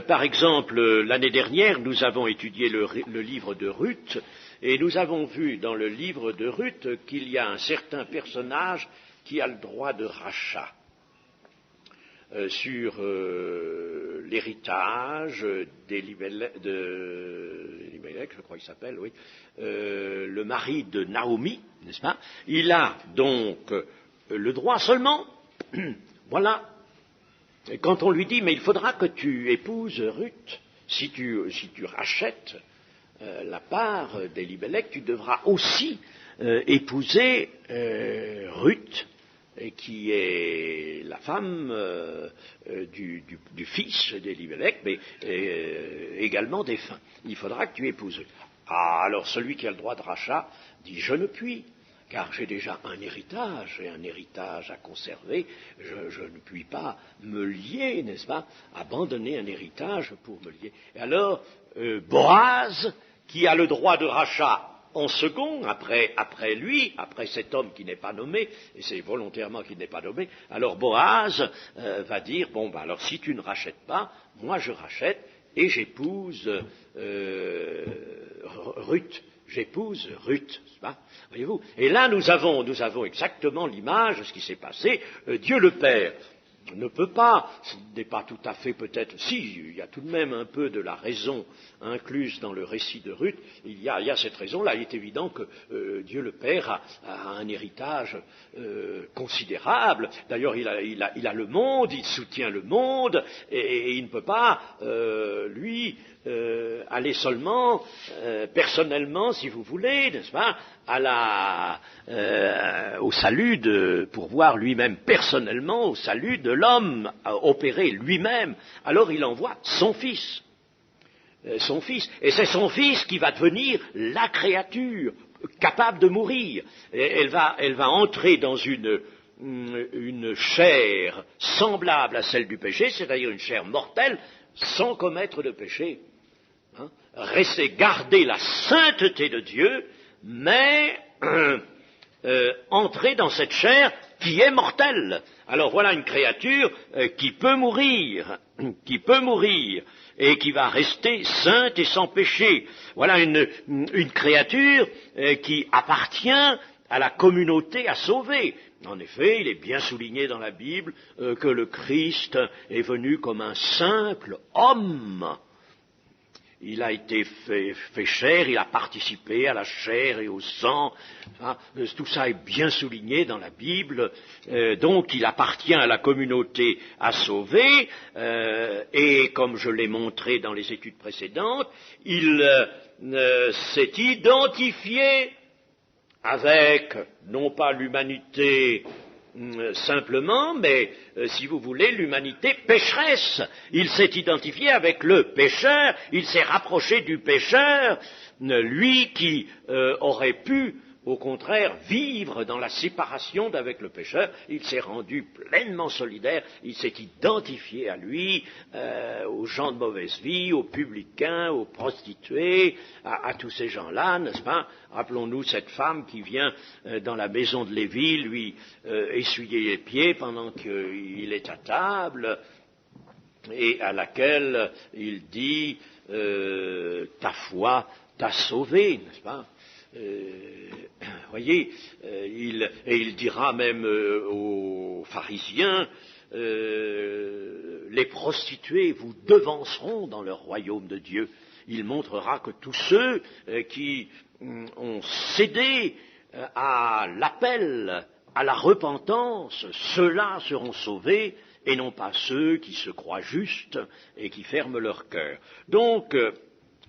[SPEAKER 1] Par exemple, l'année dernière, nous avons étudié le livre de Ruth, et nous avons vu dans le livre de Ruth qu'il y a un certain personnage qui a le droit de rachat. sur l'héritage d'Elimelech, je crois qu'il s'appelle, oui, le mari de Naomi, n'est-ce pas? Il a donc le droit seulement, voilà, quand on lui dit, mais il faudra que tu épouses Ruth, si tu rachètes la part d'Elimelech, tu devras aussi épouser Ruth, qui est la femme du fils d'Elimelech, mais également défunt. Il faudra que tu épouses Ruth. Ah, alors celui qui a le droit de rachat dit, je ne puis, car j'ai déjà un héritage, et un héritage à conserver, je ne puis pas me lier, n'est-ce pas, abandonner un héritage pour me lier. Et alors, Boaz, qui a le droit de rachat en second, après lui, après cet homme qui n'est pas nommé, et c'est volontairement qu'il n'est pas nommé, alors Boaz va dire, bon, ben alors si tu ne rachètes pas, moi je rachète, et j'épouse Ruth. J'épouse Ruth, voyez-vous. Et là, nous avons exactement l'image de ce qui s'est passé. Dieu le Père ne peut pas, ce n'est pas tout à fait peut-être, si, il y a tout de même un peu de la raison incluse dans le récit de Ruth, il y a cette raison-là. Il est évident que Dieu le Père a un héritage considérable. D'ailleurs, il a le monde, il soutient le monde, et il ne peut pas, lui, aller seulement, personnellement, si vous voulez, n'est-ce pas, au salut pour voir lui-même personnellement au salut de l'homme, opérer lui-même. Alors il envoie son fils. Et c'est son fils qui va devenir la créature capable de mourir. Et elle va entrer dans une chair semblable à celle du péché, c'est-à-dire une chair mortelle, sans commettre de péché. Rester, garder la sainteté de Dieu, mais entrer dans cette chair qui est mortelle. Alors voilà une créature qui peut mourir, et qui va rester sainte et sans péché. Voilà une créature qui appartient à la communauté à sauver. En effet, il est bien souligné dans la Bible que le Christ est venu comme un simple homme. Il a été fait chair, il a participé à la chair et au sang. Tout ça est bien souligné dans la Bible. Donc il appartient à la communauté à sauver. Et comme je l'ai montré dans les études précédentes, il s'est identifié avec, non pas l'humanité simplement, mais, si vous voulez, l'humanité pécheresse. Il s'est identifié avec le pécheur, il s'est rapproché du pécheur, lui qui aurait pu, au contraire, vivre dans la séparation d'avec le pécheur. Il s'est rendu pleinement solidaire, il s'est identifié à lui, aux gens de mauvaise vie, aux publicains, aux prostituées, à tous ces gens-là, n'est-ce pas? Rappelons-nous cette femme qui vient dans la maison de Lévi, lui essuyer les pieds pendant qu'il est à table, et à laquelle il dit ta foi t'a sauvé, n'est-ce pas? Voyez, il dira même aux pharisiens, les prostituées vous devanceront dans le royaume de Dieu. Il montrera que tous ceux qui ont cédé à l'appel, à la repentance, ceux-là seront sauvés, et non pas ceux qui se croient justes et qui ferment leur cœur. Donc,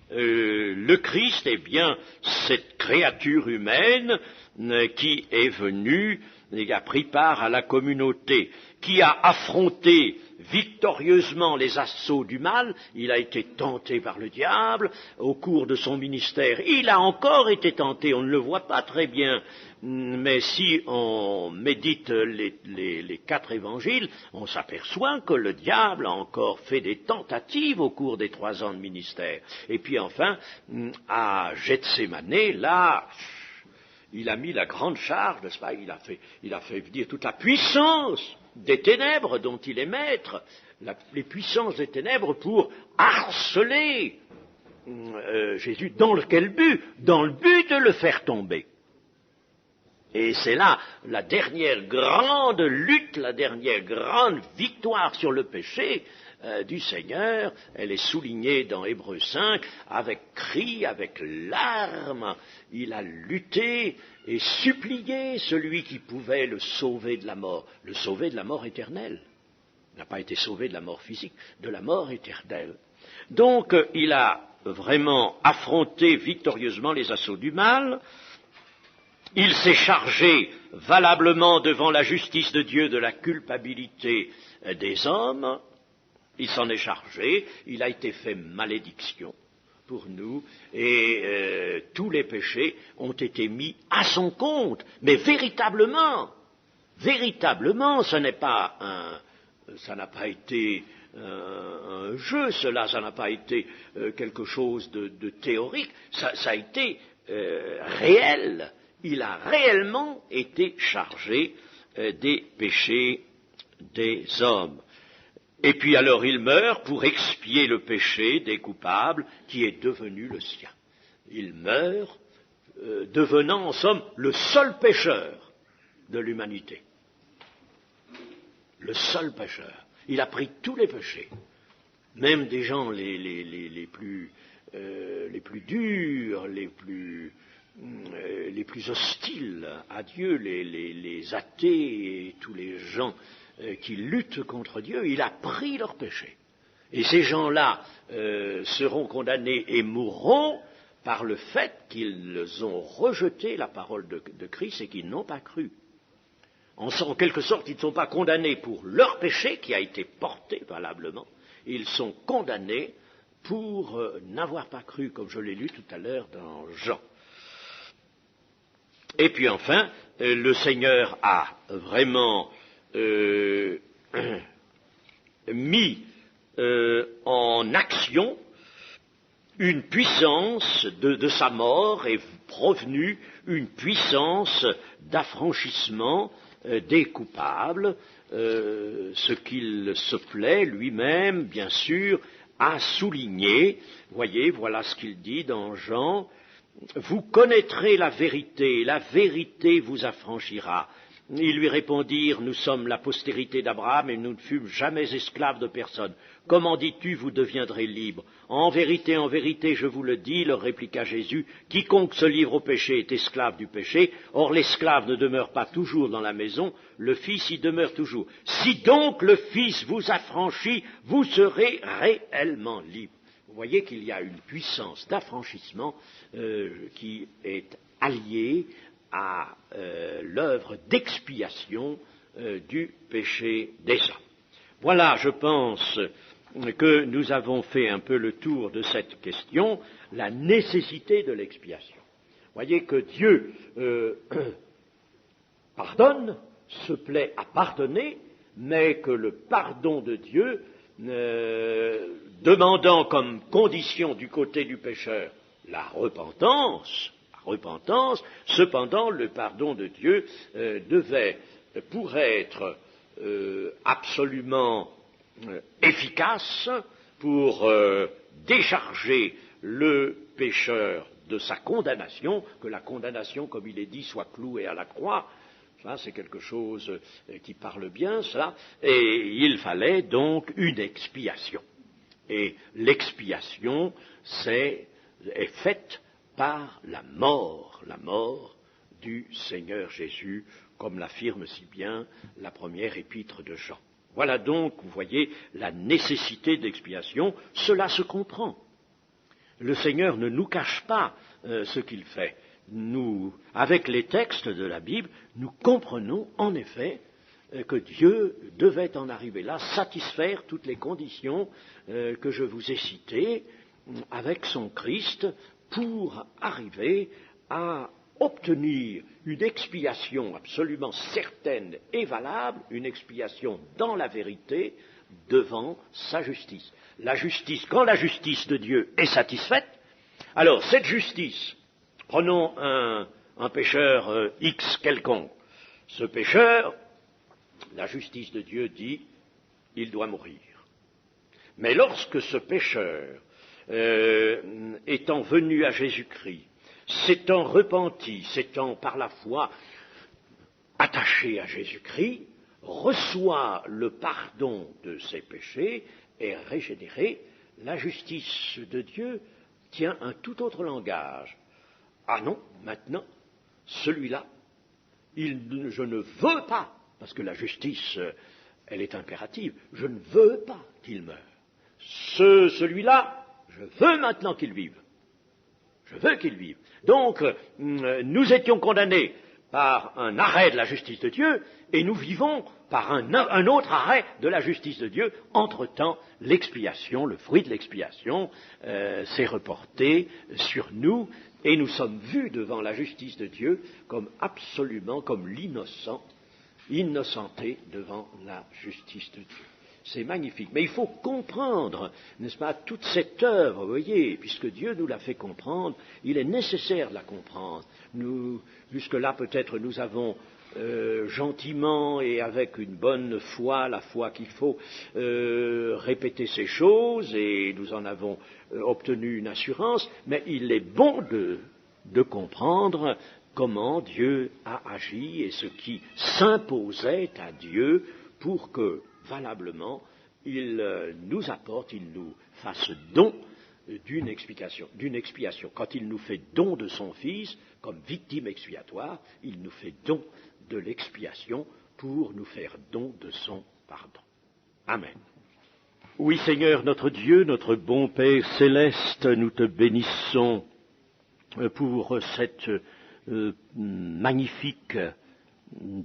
[SPEAKER 1] le Christ est bien cette créature humaine qui est venue et qui a pris part à la communauté, qui a affronté victorieusement les assauts du mal. Il a été tenté par le diable au cours de son ministère. Il a encore été tenté, on ne le voit pas très bien, mais si on médite les 4 évangiles, on s'aperçoit que le diable a encore fait des tentatives au cours des 3 ans de ministère. Et puis enfin, à Gethsémanée, là, il a mis la grande charge, n'est-ce pas? Il a fait venir toute la puissance des ténèbres dont il est maître, les puissances des ténèbres pour harceler Jésus. Dans quel but? Dans le but de le faire tomber. Et c'est là la dernière grande lutte, la dernière grande victoire sur le péché du Seigneur. Elle est soulignée dans Hébreux 5, avec cris, avec larmes. Il a lutté et supplié celui qui pouvait le sauver de la mort éternelle. Il n'a pas été sauvé de la mort physique, de la mort éternelle. Donc il a vraiment affronté victorieusement les assauts du mal. Il s'est chargé valablement devant la justice de Dieu de la culpabilité des hommes. Il s'en est chargé, il a été fait malédiction pour nous, et tous les péchés ont été mis à son compte. Mais véritablement, ça n'a pas été un jeu, ça n'a pas été quelque chose de théorique, ça a été réel. Il a réellement été chargé des péchés des hommes. Et puis alors il meurt pour expier le péché des coupables qui est devenu le sien. Il meurt devenant en somme le seul pécheur de l'humanité. Le seul pécheur. Il a pris tous les péchés. Même des gens les plus durs, les plus hostiles à Dieu, les athées et tous les gens qui luttent contre Dieu, il a pris leurs péchés. Et ces gens-là seront condamnés et mourront par le fait qu'ils ont rejeté la parole de Christ et qu'ils n'ont pas cru. En quelque sorte, ils ne sont pas condamnés pour leur péché qui a été porté valablement, ils sont condamnés pour n'avoir pas cru, comme je l'ai lu tout à l'heure dans Jean. Et puis enfin, le Seigneur a vraiment mis en action une puissance de sa mort est provenue une puissance d'affranchissement des coupables, ce qu'il se plaît lui-même, bien sûr, à souligner. Voyez, voilà ce qu'il dit dans Jean. Vous connaîtrez la vérité vous affranchira. Ils lui répondirent, nous sommes la postérité d'Abraham et nous ne fûmes jamais esclaves de personne. Comment dis-tu, vous deviendrez libres? En vérité, je vous le dis, leur répliqua Jésus, quiconque se livre au péché est esclave du péché. Or l'esclave ne demeure pas toujours dans la maison, le Fils y demeure toujours. Si donc le Fils vous affranchit, vous serez réellement libres. Vous voyez qu'il y a une puissance d'affranchissement qui est alliée à l'œuvre d'expiation du péché des hommes. Voilà, je pense que nous avons fait un peu le tour de cette question, la nécessité de l'expiation. Voyez que Dieu pardonne, se plaît à pardonner, mais que le pardon de Dieu, demandant comme condition du côté du pécheur la repentance, cependant le pardon de Dieu pour être absolument efficace, pour décharger le pécheur de sa condamnation, que la condamnation, comme il est dit, soit clouée à la croix. Ça, c'est quelque chose qui parle bien, ça. Et il fallait donc une expiation. Et l'expiation est faite par la mort du Seigneur Jésus, comme l'affirme si bien la première épître de Jean. Voilà donc, vous voyez, la nécessité d'expiation. Cela se comprend. Le Seigneur ne nous cache pas ce qu'il fait. Nous, avec les textes de la Bible, nous comprenons en effet que Dieu devait en arriver là, satisfaire toutes les conditions que je vous ai citées avec son Christ pour arriver à obtenir une expiation absolument certaine et valable, une expiation dans la vérité devant sa justice. La justice, quand la justice de Dieu est satisfaite, alors cette justice, prenons un pécheur X quelconque, ce pécheur, la justice de Dieu dit, il doit mourir. Mais lorsque ce pécheur, étant venu à Jésus-Christ, s'étant repenti, s'étant par la foi attaché à Jésus-Christ, reçoit le pardon de ses péchés, est régénéré. La justice de Dieu tient un tout autre langage. Ah non, maintenant, celui-là, je ne veux pas, parce que la justice, elle est impérative, je ne veux pas qu'il meure. Celui-là, je veux maintenant qu'il vive. Je veux qu'il vive. Donc, nous étions condamnés par un arrêt de la justice de Dieu, et nous vivons par un autre arrêt de la justice de Dieu. Entre-temps, l'expiation, le fruit de l'expiation, s'est reporté sur nous, et nous sommes vus devant la justice de Dieu comme absolument, comme l'innocent, innocenté devant la justice de Dieu. C'est magnifique. Mais il faut comprendre, n'est-ce pas, toute cette œuvre, vous voyez, puisque Dieu nous l'a fait comprendre, il est nécessaire de la comprendre. Jusque-là, peut-être, nous avons gentiment et avec une bonne foi, la foi qu'il faut, répéter ces choses, et nous en avons obtenu une assurance, mais il est bon de comprendre comment Dieu a agi et ce qui s'imposait à Dieu pour que, valablement, il nous apporte, il nous fasse don d'une expiation. Quand il nous fait don de son Fils, comme victime expiatoire, il nous fait don de l'expiation pour nous faire don de son pardon. Amen. Oui, Seigneur, notre Dieu, notre bon Père céleste, nous te bénissons pour cette magnifique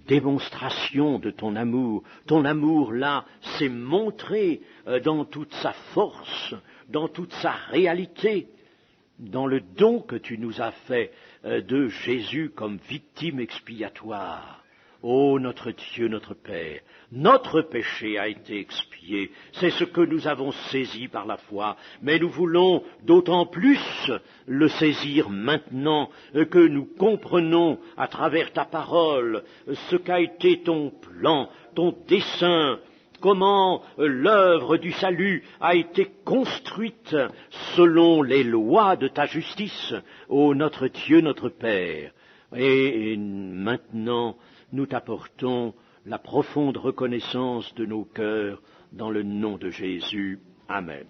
[SPEAKER 1] démonstration de ton amour. Ton amour, là, s'est montré dans toute sa force, dans toute sa réalité, dans le don que tu nous as fait de Jésus comme victime expiatoire. Ô notre Dieu, notre Père, notre péché a été expié, c'est ce que nous avons saisi par la foi, mais nous voulons d'autant plus le saisir maintenant que nous comprenons à travers ta parole ce qu'a été ton plan, ton dessein, comment l'œuvre du salut a été construite selon les lois de ta justice, ô notre Dieu, notre Père. Et maintenant, nous t'apportons la profonde reconnaissance de nos cœurs dans le nom de Jésus. Amen.